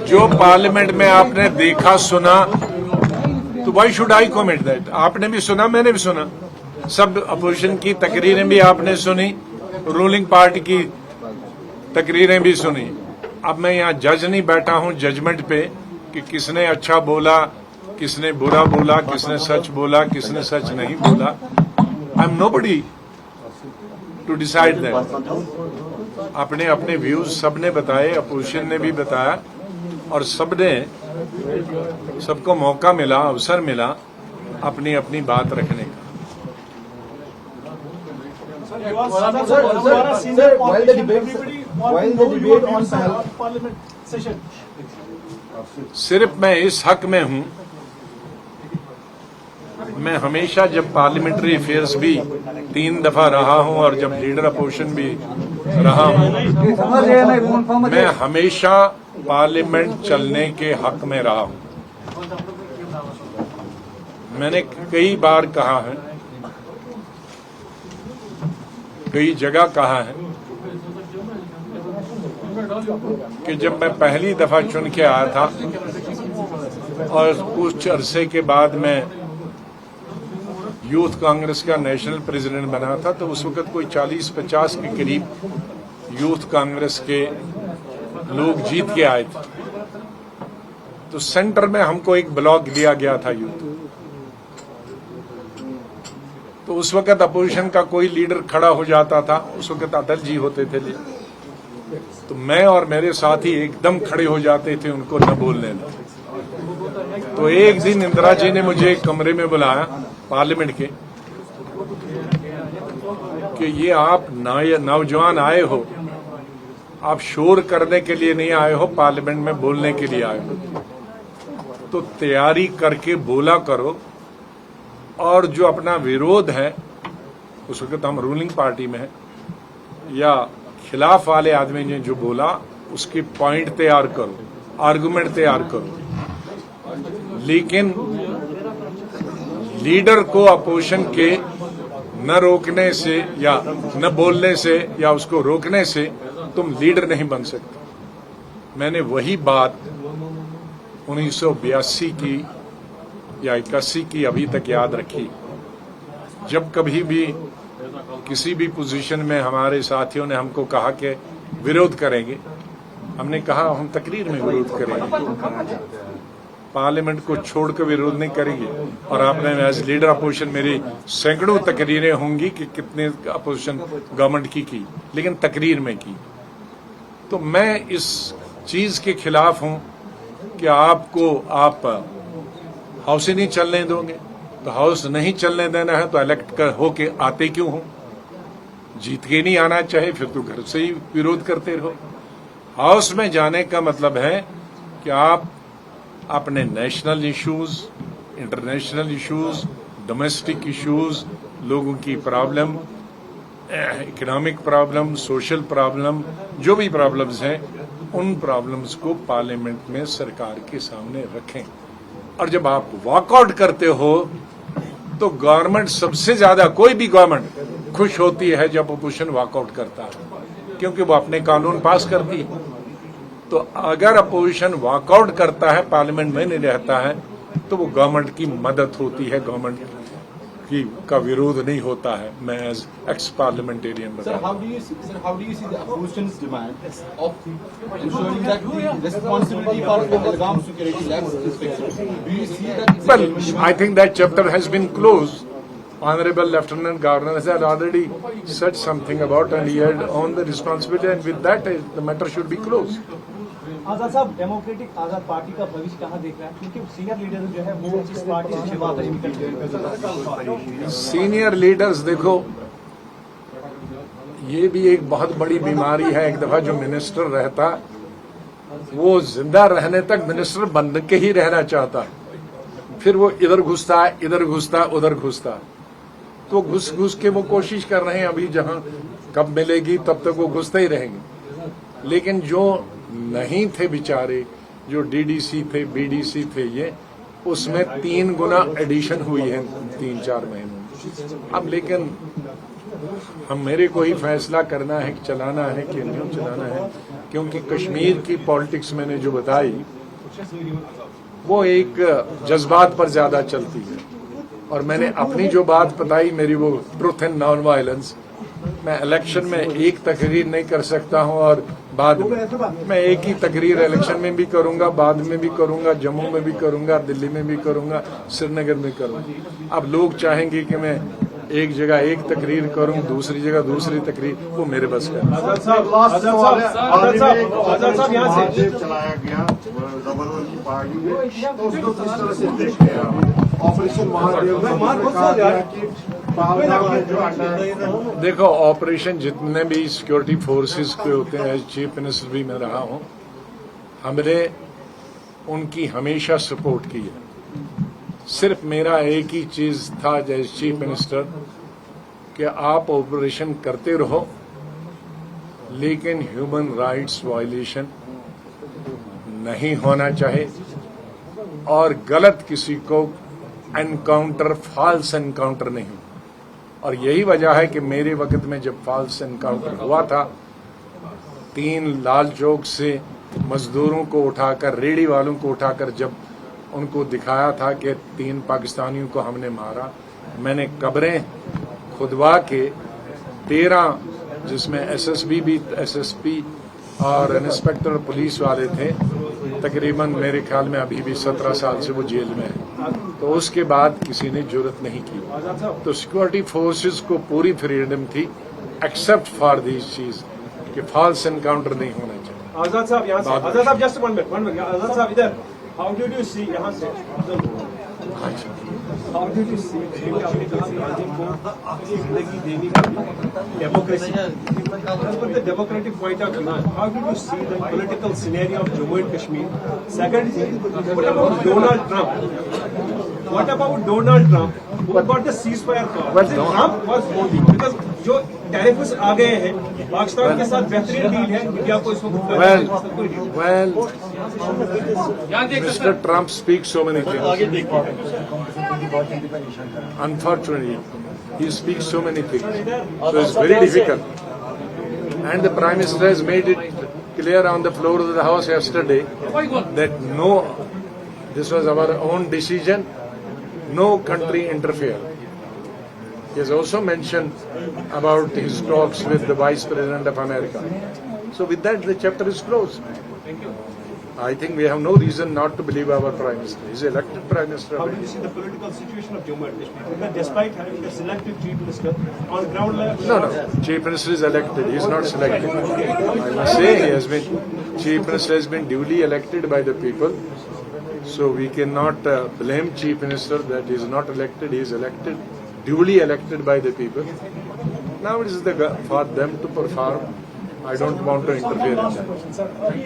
जो पार्लियामेंट में आपने देखा सुना, तो why should I comment that? आपने भी सुना, मैंने भी सुना, सब अपोजिशन की तकरीरें भी आपने सुनी, रूलिंग पार्टी की तकरीरें भी सुनी। अब मैं यहाँ जज नहीं बैठा हूँ जजमेंट पे कि किसने अच्छा बोला, किसने बुरा बोला, किसने सच बोला, किसने सच नहीं बोला। I am nobody to decide that. अपने अपने व्यूज सबने बताए, अपोजिशन ने भी बताया, और सबको मौका मिला, अवसर मिला अपनी अपनी बात रखने का। सिर्फ मैं इस हक में हूं, मैं हमेशा जब पार्लियामेंट्री अफेयर्स भी 3 दफा रहा हूं और जब लीडर अपोजिशन भी रहा हूं, मैं हमेशा पार्लियामेंट चलने के हक में रहा हूं। मैंने कई बार कहा है, कई जगह कहा है कि जब मैं पहली दफा चुन के आया था और कुछ अरसे के बाद मैं यूथ कांग्रेस का नेशनल प्रेसिडेंट बना था, तो उस वक्त कोई 40-50 के करीब यूथ कांग्रेस के लोग जीत के आए थे। तो सेंटर में हमको एक ब्लॉक दिया गया था यूथ। तो उस वक्त अपोजिशन का कोई लीडर खड़ा हो जाता था, उस वक्त अटल जी होते थे, तो मैं और मेरे साथी एकदम खड़े हो जाते थे उनको न बोलने दें। तो एक दिन इंदिरा जी ने मुझे एक कमरे में बुलाया पार्लियामेंट के कि ये आप नौजवान आए हो, आप शोर करने के लिए नहीं आए हो, पार्लियामेंट में बोलने के लिए आए हो, तो तैयारी करके बोला करो। और जो अपना विरोध है, उस वक्त हम रूलिंग पार्टी में है, या खिलाफ वाले आदमी ने जो बोला उसके पॉइंट तैयार करो, आर्गुमेंट तैयार करो। लेकिन लीडर को अपोजिशन के न रोकने से या न बोलने से या उसको रोकने से तुम लीडर नहीं बन सकते। मैंने वही बात 1982 की या 81 की अभी तक याद रखी। जब कभी भी किसी भी पोजीशन में हमारे साथियों ने हमको कहा कि विरोध करेंगे, हमने कहा हम तकरीर में विरोध करेंगे, पार्लियामेंट को छोड़कर विरोध नहीं करेंगे। और आपने एज लीडर अपोजिशन मेरी सैकड़ों तकरीरें होंगी कि कितने अपोजिशन गवर्नमेंट की, लेकिन तकरीर में की। तो मैं इस चीज के खिलाफ हूं कि आप हाउस ही नहीं चलने दोगे। तो हाउस नहीं चलने देना है तो इलेक्ट होके आते क्यों हो? जीत के नहीं आना चाहे फिर तो घर से ही विरोध करते रहो। हाउस में जाने का मतलब है कि आप अपने national issues, international issues, domestic issues, लोगों की problem, economic problem, social problem, जो भी प्रॉब्लम्स हैं, उन प्रॉब्लम्स को पार्लियामेंट में सरकार के सामने रखें। और जब आप वॉकआउट करते हो तो गवर्नमेंट सबसे ज्यादा, कोई भी गवर्नमेंट खुश होती है जब अपोजिशन वॉकआउट करता है, क्योंकि वो अपने कानून पास करती है। तो अगर अपोजिशन वॉकआउट करता है, पार्लियामेंट में नहीं रहता है, तो वो गवर्नमेंट की मदद होती है, गवर्नमेंट का विरोध नहीं होता है। मैं एज एक्स पार्लियामेंटेरियन बता रहा हूं। How do you see the opposition's demand of ensuring that the responsibility for Belgaum security labs is fixed? Do you see that? Well, I think that chapter has been closed. Honorable Lieutenant Governor has already said something about, and he had on the responsibility, and with that the matter should be closed. आजाद साहब, democratic आजाद party का भविष्य कहाँ देख रहा है? क्योंकि senior leader जो है वो इस पार्टी से वापस निकल। सीनियर लीडर्स देखो, ये भी एक बहुत बड़ी बीमारी है। एक दफा जो मिनिस्टर रहता, वो जिंदा रहने तक मिनिस्टर बन के ही रहना चाहता, फिर वो इधर घुसता, इधर घुसता, उधर घुसता। तो घुस घुस के वो कोशिश कर रहे हैं, अभी जहां कब मिलेगी तब तक वो घुसते ही रहेंगे। लेकिन जो नहीं थे बेचारे, जो डीडीसी थे, बीडीसी थे, ये उसमें 3 गुना एडिशन हुई है 3-4 महीनों में। अब लेकिन हम मेरे को ही फैसला करना है कि चलाना है कि नहीं चलाना है, क्योंकि कश्मीर की पॉलिटिक्स मैंने जो बताई वो एक जज्बात पर ज्यादा चलती है, और मैंने अपनी जो बात बताई मेरी वो ट्रुथ एंड नॉन वायलेंस। मैं इलेक्शन में एक तकरीर नहीं कर सकता हूं और बाद में मैं एक ही तकरीर इलेक्शन में भी करूंगा, बाद में भी करूंगा, जम्मू में भी करूंगा, दिल्ली में भी करूंगा, श्रीनगर में करूंगा। अब लोग चाहेंगे कि मैं एक जगह एक तकरीर करूं, दूसरी जगह दूसरी तकरीर, वो मेरे बस का नहीं। आजाद साहब यहाँ से चलाया गया जबरदस्ती पार्टी में, तो उसको किस तरह से देखते हैं आप? ऑपरेशन महादेव देखो, ऑपरेशन जितने भी सिक्योरिटी फोर्सेस के होते हैं, एज चीफ मिनिस्टर भी मैं रहा हूं, हमने उनकी हमेशा सपोर्ट की है। सिर्फ मेरा एक ही चीज था एज चीफ मिनिस्टर कि आप ऑपरेशन करते रहो, लेकिन ह्यूमन राइट्स वायलेशन नहीं होना चाहिए और गलत किसी को एनकाउंटर, फॉल्स एनकाउंटर नहीं हो। और यही वजह है कि मेरे वक्त में जब फॉल्स एनकाउंटर हुआ था, 3 लाल चौक से मजदूरों को उठाकर, रेडी वालों को उठाकर जब उनको दिखाया था कि 3 पाकिस्तानियों को हमने मारा, मैंने कब्रें खुदवा के 13 जिसमें एसएसबी भी, एसएसपी और इंस्पेक्टर पुलिस वाले थे, तकरीबन मेरे ख्याल में अभी भी 17 साल से वो जेल में है, तो उसके बाद किसी ने जुर्रत नहीं की। तो सिक्योरिटी फोर्सेस को पूरी फ्रीडम थी एक्सेप्ट फॉर दिस चीज कि फॉल्स एनकाउंटर नहीं होना चाहिए। आजाद साहब यहाँ से, आजाद साहब जस्ट 1 मिनट, आजाद साहब इधर, हाउ डिड यू सी यहाँ से, हाउ डिड यू सी आपने कहा राजीव को जिंदगी देनी democracy, but the democratic point of view, how did you see the political scenario of Jammu and Kashmir? Second, what about Donald Trump? What about Donald Trump who got the ceasefire call? Was it Trump or Modi? Because जो tariffs आ गए हैं पाकिस्तान के साथ बेहतरीन deal है, India को इस वक्त Well, Mr. Trump speaks so many things. Unfortunately, he speaks so many things. So it's very difficult. And the Prime Minister has made it clear on the floor of the House yesterday that no, this was our own decision, no country interfere. He has also mentioned about his talks with the Vice President of America. So with that, the chapter is closed. I think we have no reason not to believe our Prime Minister. He is elected Prime Minister. How do you see the political situation of Jammu and Kashmir? Because despite having a selected chief minister, on ground level... No. Chief Minister is elected. He is not selected. I must say, Chief Minister has been duly elected by the people. So we cannot blame Chief Minister that he is not elected. He is elected, duly elected by the people. Now it is for them to perform. I don't want to interfere in that.